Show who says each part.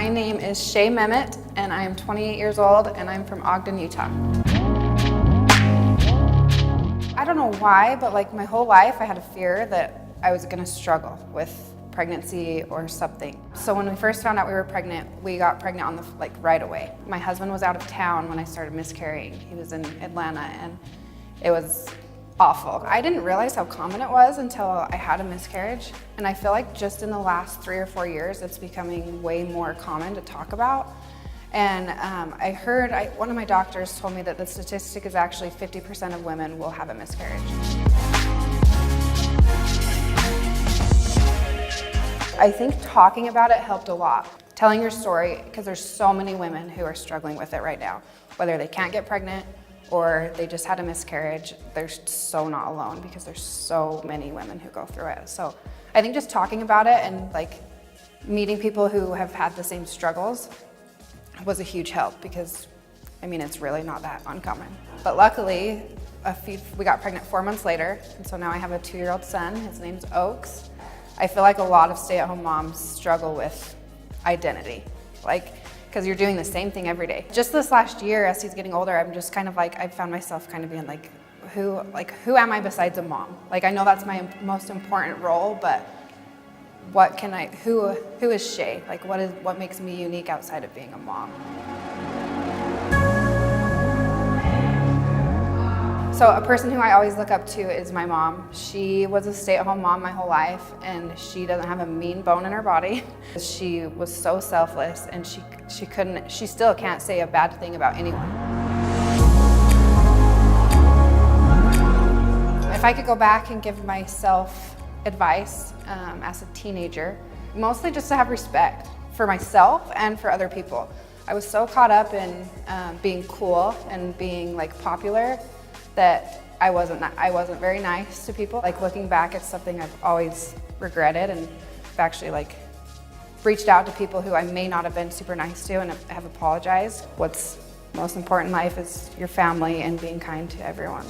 Speaker 1: My name is Shae and I am 28 years old and I'm from Ogden, Utah. I don't know why, but like my whole life I had a fear that I was gonna struggle with pregnancy or something. So when we first found out we were pregnant, we got pregnant on right away. My husband was out of town when I started miscarrying. He was in Atlanta and it was awful. I didn't realize how common it was until I had a miscarriage. And I feel like just in the last 3 or 4 years, it's becoming way more common to talk about. And I heard, one of my doctors told me that the statistic is actually 50% of women will have a miscarriage. I think talking about it helped a lot. Telling your story, because there's so many women who are struggling with it right now. Whether they can't get pregnant or they just had a miscarriage, they're so not alone because there's so many women who go through it. So I think just talking about it and like meeting people who have had the same struggles was a huge help because, I mean, it's really not that uncommon. But luckily, we got pregnant 4 months later, and so now I have a 2-year-old son. His name's Oaks. I feel like a lot of stay-at-home moms struggle with identity, because you're doing the same thing every day. Just this last year, as he's getting older, I'm just kind of like, I found myself kind of being like, who am I besides a mom? Like, I know that's my most important role, but who is Shae? Like, what makes me unique outside of being a mom? So a person who I always look up to is my mom. She was a stay-at-home mom my whole life, and she doesn't have a mean bone in her body. She was so selfless, and she still can't say a bad thing about anyone. If I could go back and give myself advice as a teenager, mostly just to have respect for myself and for other people. I was so caught up in being cool and being like popular that I wasn't very nice to people. Like, looking back, it's something I've always regretted, and I've actually reached out to people who I may not have been super nice to and have apologized. What's most important in life is your family and being kind to everyone.